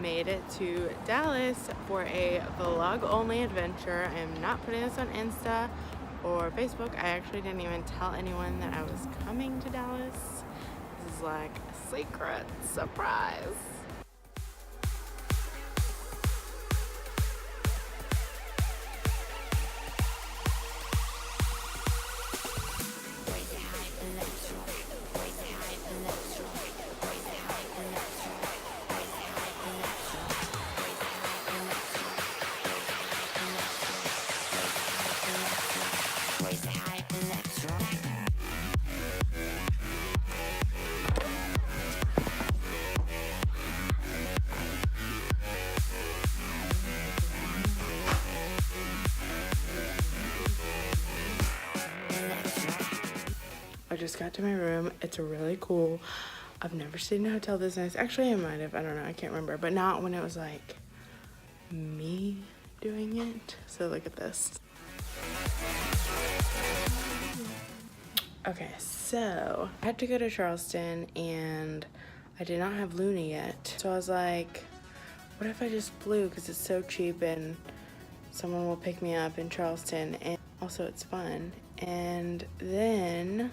made it to Dallas for a vlog-only adventure. I am not putting this on Insta or Facebook. I actually didn't even tell anyone that I was coming to Dallas. This is like a secret surprise. I just got to my room. It's really cool. I've never stayed in a hotel this nice. Actually, I might have. I don't know. I can't remember. But not when it was like me doing it. So look at this. Okay, so I had to go to Charleston and I did not have Luna yet. So I was like, what if I just flew, because it's so cheap and someone will pick me up in Charleston and also it's fun. And then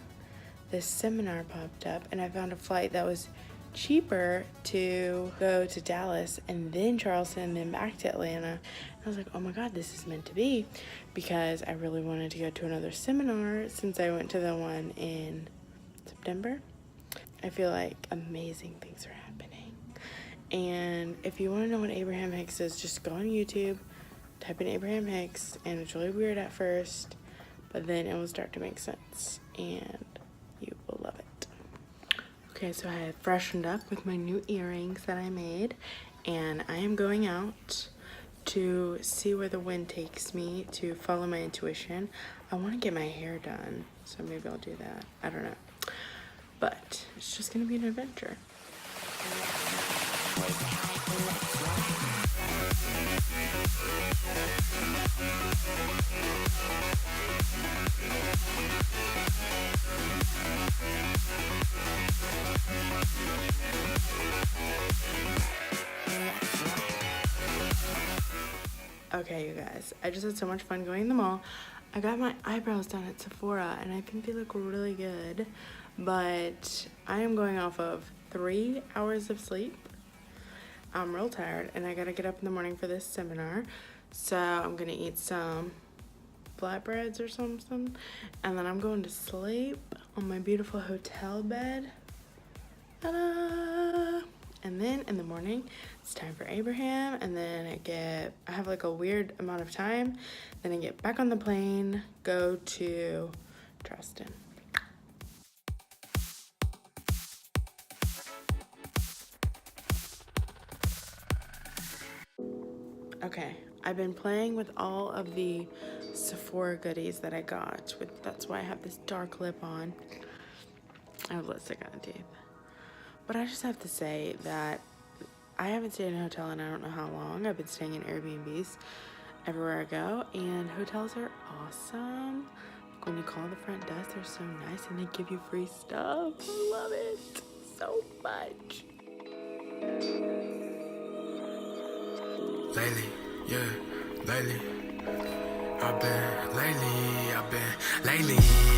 this seminar popped up and I found a flight that was cheaper to go to Dallas and then Charleston and then back to Atlanta. And I was like, oh my god, this is meant to be, because I really wanted to go to another seminar since I went to the one in September. I feel like amazing things are happening. And if you want to know what Abraham Hicks is, just go on YouTube, type in Abraham Hicks, and it's really weird at first, but then it will start to make sense and you will love it. Okay, so I have freshened up with my new earrings that I made, and I am going out to see where the wind takes me, to follow my intuition. I want to get my hair done, so maybe I'll do that. I don't know. But it's just gonna be an adventure. Okay, you guys, I just had so much fun going to the mall. I got my eyebrows done at Sephora and I think they look really good, but I am going off of 3 hours of sleep. I'm real tired and I gotta get up in the morning for this seminar, so I'm gonna eat some flatbreads or something, and then I'm going to sleep on my beautiful hotel bed. Ta-da! And then in the morning it's time for Abraham, and then I have like a weird amount of time, then I get back on the plane, go to Charleston. Okay, I've been playing with all of the Sephora goodies that I got. That's why I have this dark lip on. I have lipstick on my teeth. But I just have to say that I haven't stayed in a hotel in I don't know how long. I've been staying in Airbnbs everywhere I go, and hotels are awesome. Like when you call the front desk, they're so nice and they give you free stuff. I love it so much. Lately,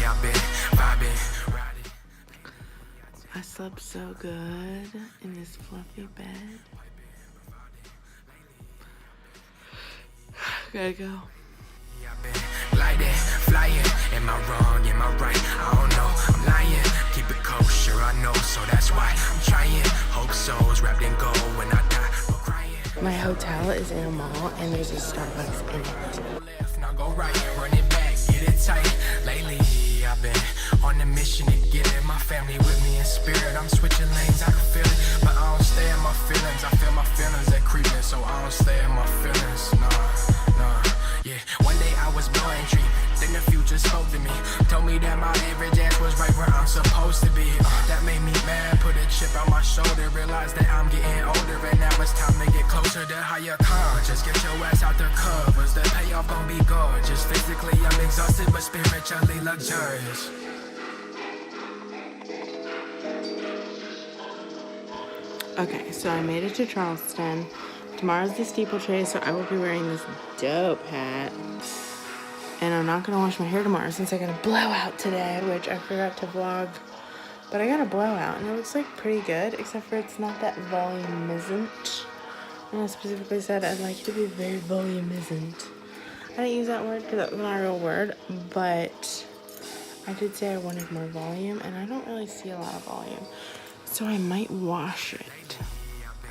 I've been vibing, riding. I slept so good in this fluffy bed. Gotta go. I've been gliding, flying. Am I wrong? Am I right? I don't know. I'm lying. Keep it kosher, I know. So that's why I'm trying. Hope souls wrapped in gold when I die. No crying. My hotel is in a mall and there's a Starbucks in it. Left, now go right. Run it back, get it tight. Lately, I've been on a mission to get it. My family with me in spirit. I'm switching lanes, I can feel it. But I don't stay in my feelings. I feel my feelings, they creeping. So I don't stay in my feelings. Nah, yeah. One day I was blowing tree. Then the future spoke to me. Told me that my average ass was right where I'm supposed to be. That made me mad. Put a chip on my shoulder. Realized that I'm getting older. And now it's time to get closer to higher conscious. Get your ass out the covers. The payoff gon' be gorgeous. Physically I'm exhausted, but spiritually luxurious. Okay, so I made it to Charleston. Tomorrow's the steeplechase, so I will be wearing this dope hat. And I'm not gonna wash my hair tomorrow since I got a blowout today, which I forgot to vlog. But I got a blowout and it looks like pretty good, except for it's not that volumiscent. And I specifically said I'd like to be very volumiscent. I didn't use that word because that was not a real word, but I did say I wanted more volume, and I don't really see a lot of volume. So I might wash it.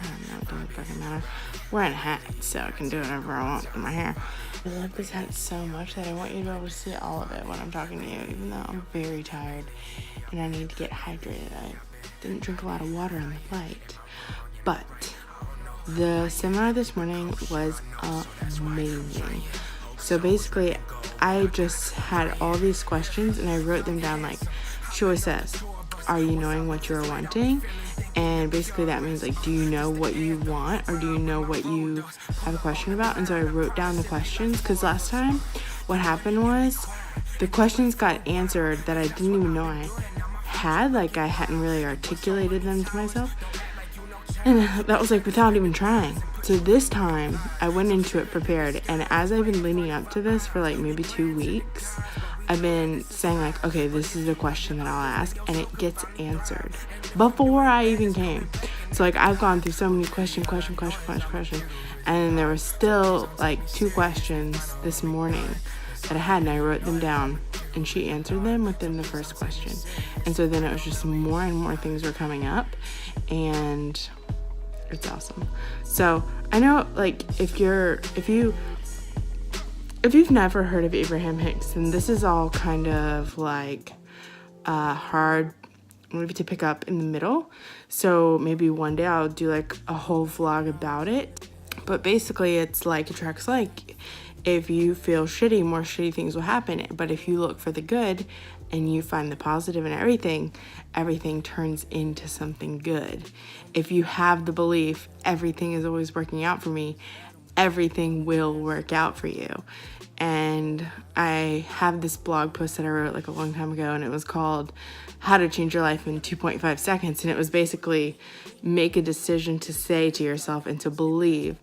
I don't know, it doesn't fucking matter. I'm wearing a hat, so I can do whatever I want with my hair. I love this hat so much that I want you to be able to see all of it when I'm talking to you, even though I'm very tired and I need to get hydrated. I didn't drink a lot of water on the flight. But the seminar this morning was amazing. So basically, I just had all these questions and I wrote them down. Like, she always says, are you knowing what you're wanting? And basically that means, like, do you know what you want, or do you know what you have a question about? And so I wrote down the questions, because last time what happened was the questions got answered that I didn't even know I had. Like, I hadn't really articulated them to myself. And that was like without even trying. So this time I went into it prepared, and as I've been leading up to this for like maybe 2 weeks, I've been saying like, okay, this is the question that I'll ask, and it gets answered before I even came. So like, I've gone through so many question, and then there was still like 2 questions this morning that I had, and I wrote them down, and she answered them within the first question. And so then it was just more and more things were coming up, and it's awesome. So I know, like, if you've never heard of Abraham Hicks, then this is all kind of like hard maybe to pick up in the middle. So maybe one day I'll do like a whole vlog about it. But basically it's like attracts like. If you feel shitty, more shitty things will happen. But if you look for the good and you find the positive in everything, everything turns into something good. If you have the belief, everything is always working out for me, everything will work out for you. And I have this blog post that I wrote like a long time ago, and it was called How to Change Your Life in 2.5 Seconds. And it was basically make a decision to say to yourself and to believe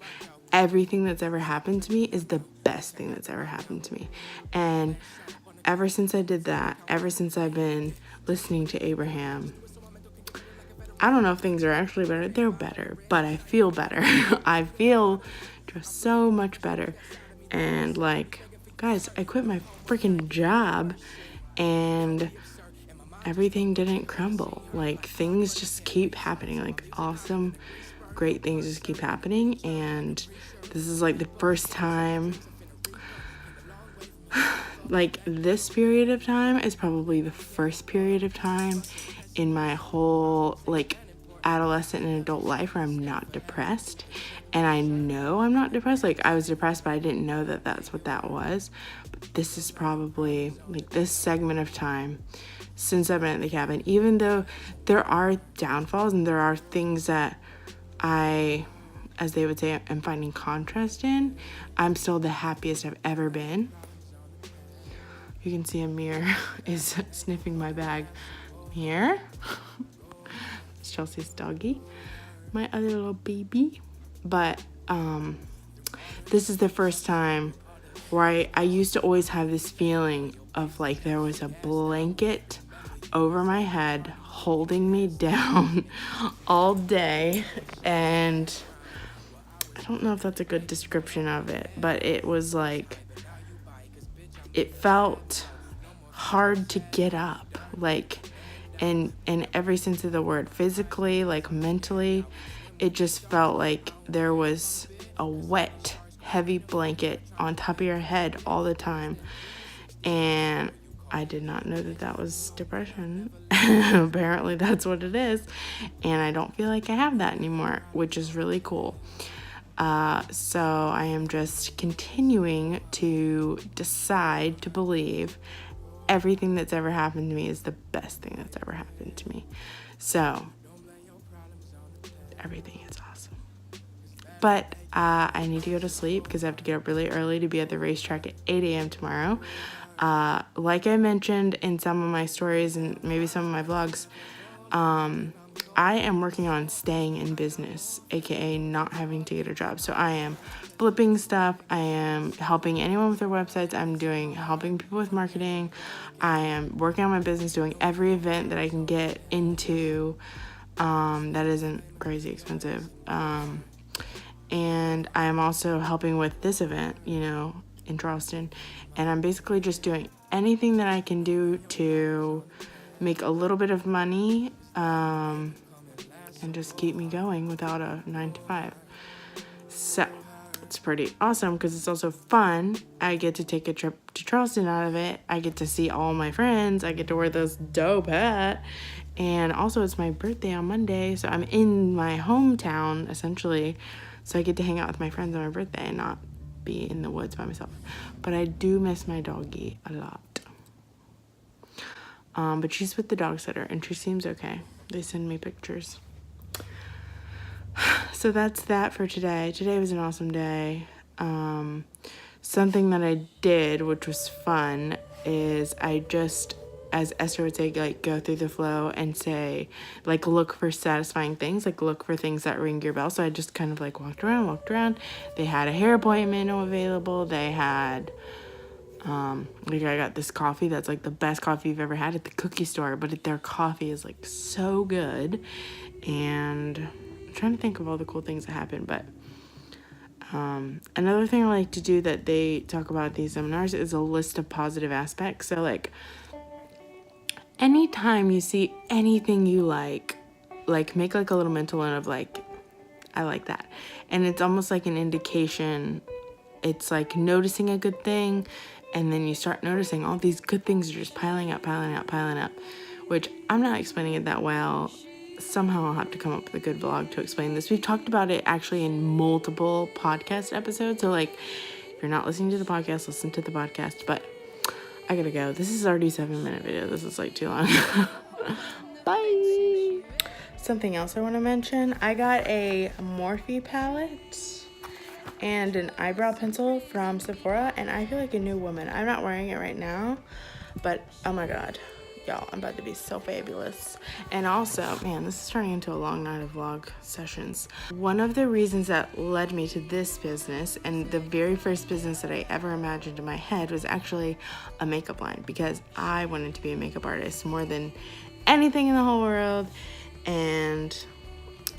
everything that's ever happened to me is the best thing that's ever happened to me. And ever since I did that, ever since I've been listening to Abraham, I don't know if things are actually better. They're better, but I feel better. I feel just so much better. And like, guys, I quit my freaking job and everything didn't crumble. Like, things just keep happening. Like, awesome, great things just keep happening. And this is like the first time, like, this period of time is probably the first period of time in my whole like adolescent and adult life where I'm not depressed. And I know I'm not depressed. Like, I was depressed, but I didn't know that that's what that was. But this is probably like this segment of time since I've been at the cabin, even though there are downfalls and there are things that I, as they would say, I'm finding contrast in, I'm still the happiest I've ever been. You can see Amir is sniffing my bag. Amir? It's Chelsea's doggy, my other little baby. But this is the first time where I used to always have this feeling of like there was a blanket over my head holding me down all day. And I don't know if that's a good description of it, but it was like, it felt hard to get up, like, in every sense of the word, physically, like mentally. It just felt like there was a wet, heavy blanket on top of your head all the time. And I did not know that that was depression. Apparently that's what it is. And I don't feel like I have that anymore, which is really cool. So I am just continuing to decide to believe everything that's ever happened to me is the best thing that's ever happened to me. So everything is awesome. But I need to go to sleep because I have to get up really early to be at the racetrack at 8 a.m. tomorrow. Like I mentioned in some of my stories and maybe some of my vlogs, I am working on staying in business, aka not having to get a job. So I am flipping stuff. I am helping anyone with their websites. I'm helping people with marketing. I am working on my business, doing every event that I can get into. That isn't crazy expensive. And I am also helping with this event, in Charleston. And I'm basically just doing anything that I can do to make a little bit of money, and just keep me going without a 9 to 5. So it's pretty awesome because it's also fun. I get to take a trip to Charleston out of it. I get to see all my friends. I get to wear this dope hat. And also it's my birthday on Monday, so I'm in my hometown essentially. So I get to hang out with my friends on my birthday and not be in the woods by myself. But I do miss my doggie a lot. But she's with the dog sitter and she seems okay. They send me pictures. So that's that for today. Today was an awesome day. Something that I did, which was fun, is I just, as Esther would say, like, go through the flow and say, like, look for satisfying things, like, look for things that ring your bell. So I just kind of, like, walked around. They had a hair appointment available. They had, like, I got this coffee that's, like, the best coffee you've ever had at the cookie store, but their coffee is, like, so good. And I'm trying to think of all the cool things that happened, but another thing I like to do that they talk about at these seminars is a list of positive aspects. So, like, anytime you see anything you like make, like, a little mental note of, like, I like that. And it's almost like an indication. It's like noticing a good thing, and then you start noticing all these good things are just piling up, which I'm not explaining it that well. Somehow I'll have to come up with a good vlog to explain this. We've talked about it actually in multiple podcast episodes. So, like, if you're not listening to the podcast, listen to the podcast. But I gotta go. This is already a 7-minute video. This is, like, too long. Bye. Something else I want to mention. I got a Morphe palette and an eyebrow pencil from Sephora, and I feel like a new woman. I'm not wearing it right now, but oh my god. Y'all, I'm about to be so fabulous. And also, man, this is turning into a long night of vlog sessions. One of the reasons that led me to this business, and the very first business that I ever imagined in my head, was actually a makeup line, because I wanted to be a makeup artist more than anything in the whole world. And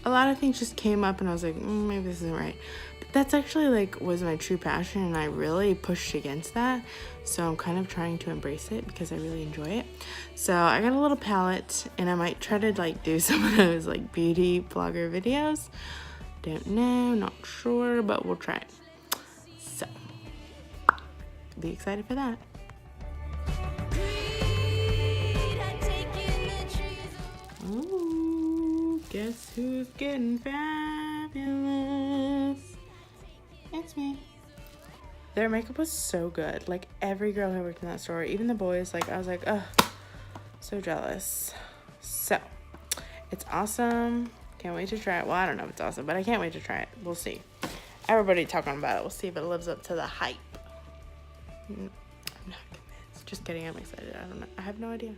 a lot of things just came up and I was like, maybe this isn't right. But that's actually, like, was my true passion, and I really pushed against that. So I'm kind of trying to embrace it because I really enjoy it. So I got a little palette, and I might try to, like, do some of those, like, beauty blogger videos. Don't know, not sure, but we'll try it. So be excited for that. Ooh, guess who's getting fabulous? It's me. Their makeup was so good. Like, every girl who worked in that store, even the boys, like, I was like, ugh, so jealous. So, it's awesome. Can't wait to try it. Well, I don't know if it's awesome, but I can't wait to try it. We'll see. Everybody talking about it. We'll see if it lives up to the hype. I'm not convinced. Just kidding. I'm excited. I don't know. I have no idea.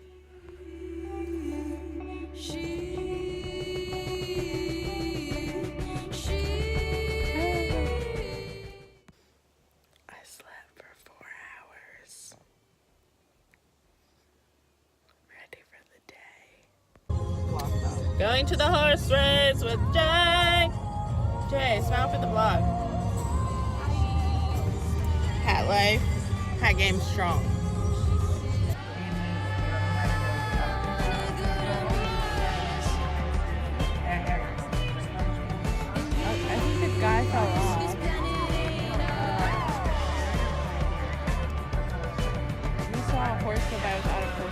Going to the horse race with Jay. Jay, smile for the vlog. Hat life. Hat game strong. I think the guy fell off. We saw a horse go by without a person.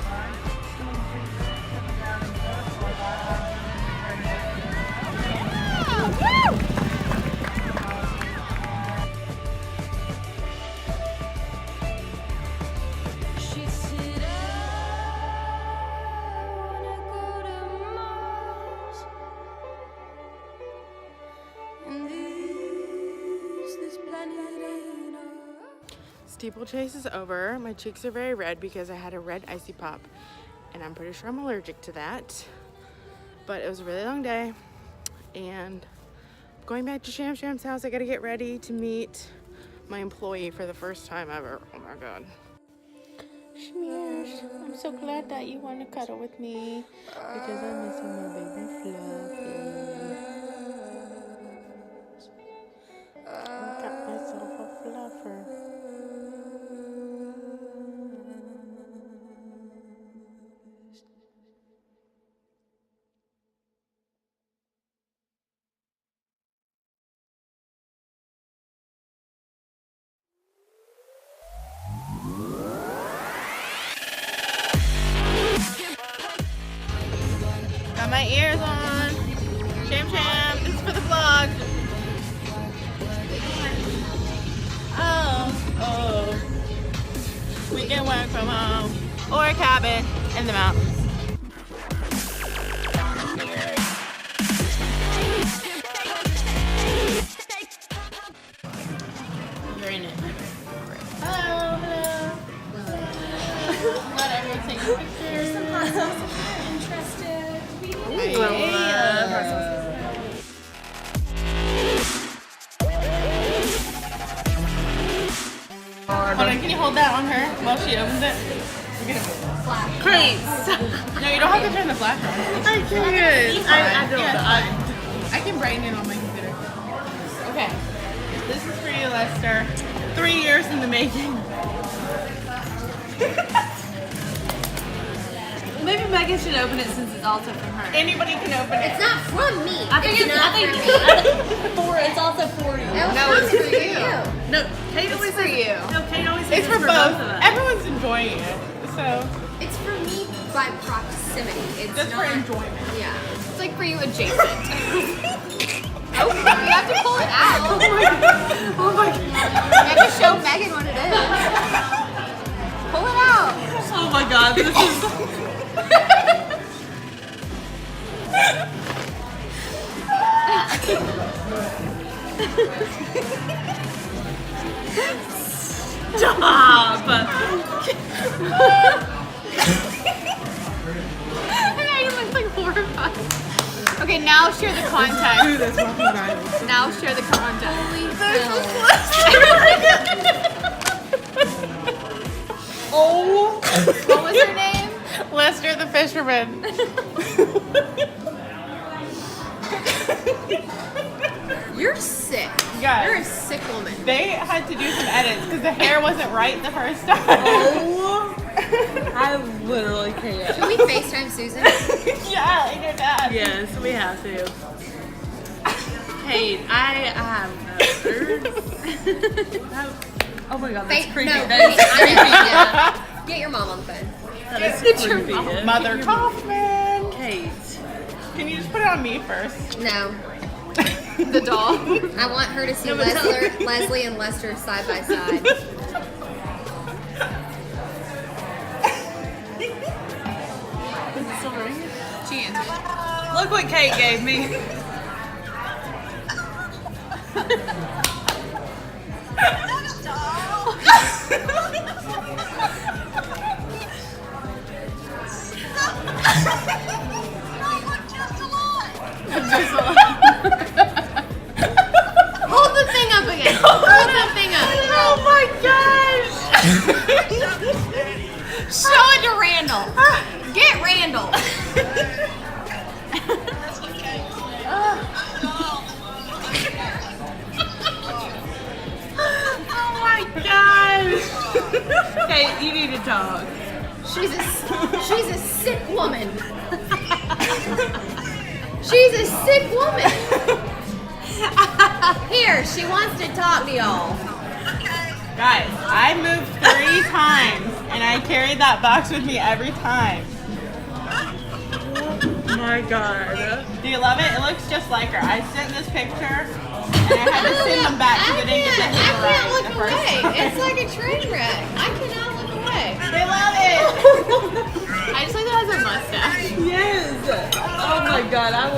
Steeplechase is over. My cheeks are very red because I had a red icy pop, and I'm pretty sure I'm allergic to that. But it was a really long day, and going back to Sham Sham's house. I gotta get ready to meet my employee for the first time ever. Oh my god. Shamish, I'm so glad that you want to cuddle with me because I'm missing my baby Fluffy. I got myself a fluffer. Got my ears on. Sham Sham, this is for the vlog. Oh. We can work from home or a cabin in the mountains. You're in it. Hello. Not everyone's taking pictures. Some hot sauce if you're interested. Hold on, can you hold that on her while she opens it? Please. No, you don't have to turn the flash on. I can't. I don't. I can brighten it on my computer. Okay. This is for you, Lester. 3 years in the making. Maybe Megan should open it since it's also from her. Anybody can open it. It's not from me. I think it's also for you. It's for you. No, Kate always for you. No, Kate always says it's for both of us. Everyone's enjoying it, so. It's for me by proximity. It's just not for enjoyment. Yeah. It's like for you adjacent. Oh, you have to pull it out. Oh my god. You have to show Megan what it is. Pull it out. Oh my god, this is. Stop! Megan looks like horrified. Okay, now share the context. Now share the context. Oh! What was her name? Lester the fisherman. You're sick. Guys, You're a sick woman. they had to do some edits because the hair wasn't right the first time. Oh, I literally can't. Can we FaceTime Susan? Yeah, and your dad. Yes, we have to. Kate, I have oh my god, that's creepy. No, That is I know. Get your mom on the phone. That is creepy. Mother Kaufman. Kate. Can you just put it on me first? No. The doll. I want her to see Leslie and Lester side by side. Is it still ringing? She answered. Look what Kate gave me. Hold the thing up again. Hold the thing up. Oh my gosh! Show it to Randall. Get Randall. Oh my gosh! Kate, you need to talk. She's a sick woman. She's a sick woman. Here, she wants to talk to y'all. Guys, I moved 3 times and I carried that box with me every time. Oh my god. Do you love it? It looks just like her. I sent this picture and I had to send them back because I didn't get the I handle can't right look the first away. time. It's like a train wreck. I cannot look away. They love it! I just like that has her mustache. Yes. Oh my god, I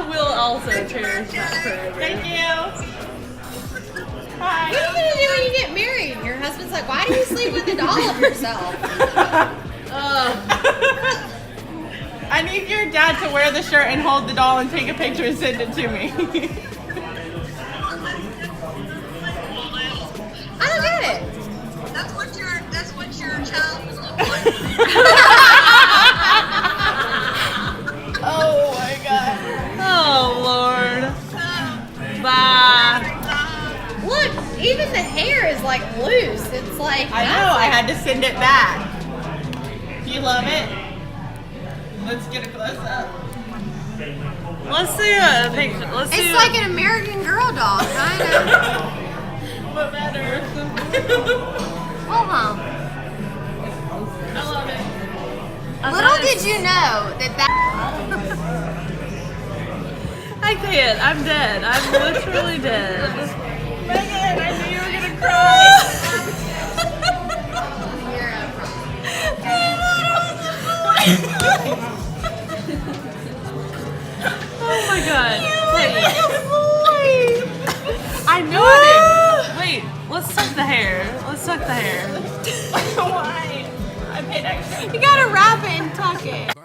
will also cherish that forever. Thank you. Hi. What are you gonna do when you get married? And your husband's like, why do you sleep with the doll of yourself? I I need your dad to wear the shirt and hold the doll and take a picture and send it to me. I don't get it. That's what your child will look like. Oh my god. Oh Lord. Bye. Look, even the hair is like loose. It's like I know, I had to send it back. Do you love it? Let's get a close up. Let's see a picture. Let's see. It's like an American Girl doll, kind of. What better? Hold on. I love it. Little did you know that. I can't. I'm dead. I'm literally dead. Megan, I knew you were gonna cry. Oh my god. I know it is. Wait, let's tuck the hair. Let's tuck the hair. Why? I paid extra. You gotta wrap it and tuck it.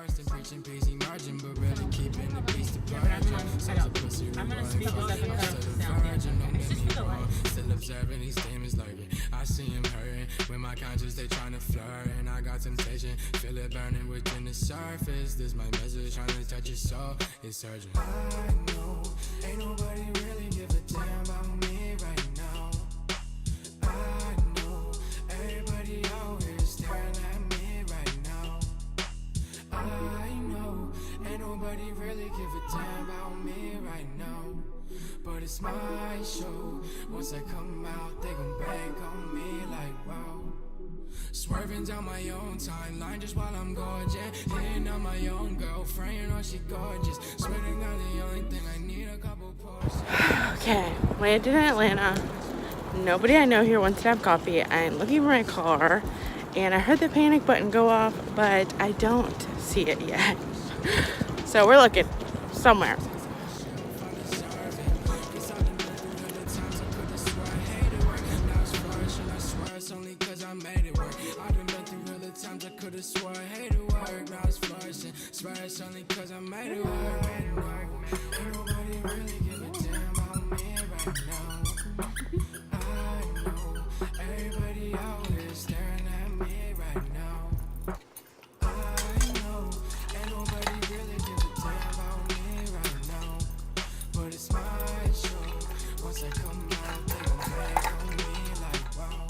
I'm gonna speak this up and cut the sound. Still observing these demons lurking. I see him hurting. With my conscience, they trying to flirt. And I got temptation. Feel it burning within the surface. This my message trying to touch your soul. It's urgent. I know. Ain't nobody really give a damn about me right now. I know. Everybody out here staring at me right now. I know. Ain't nobody really give a damn about me right now. But it's my show. Once I come out, they gon' bank on me like wow. Swerving down my own timeline just while I'm gorgeous. Hitting on my own girlfriend, you know she gorgeous. Sweating on the only thing I need a couple portions. Okay, landed in Atlanta. Nobody I know here wants to have coffee. I'm looking for my car, and I heard the panic button go off, but I don't see it yet. So we're looking somewhere. It's only cause I made it work. Ain't nobody really give a damn about me right now. I know everybody out here staring at me right now. I know ain't nobody really give a damn about me right now. But it's my show. Once I come out, they gon' make on me like wow.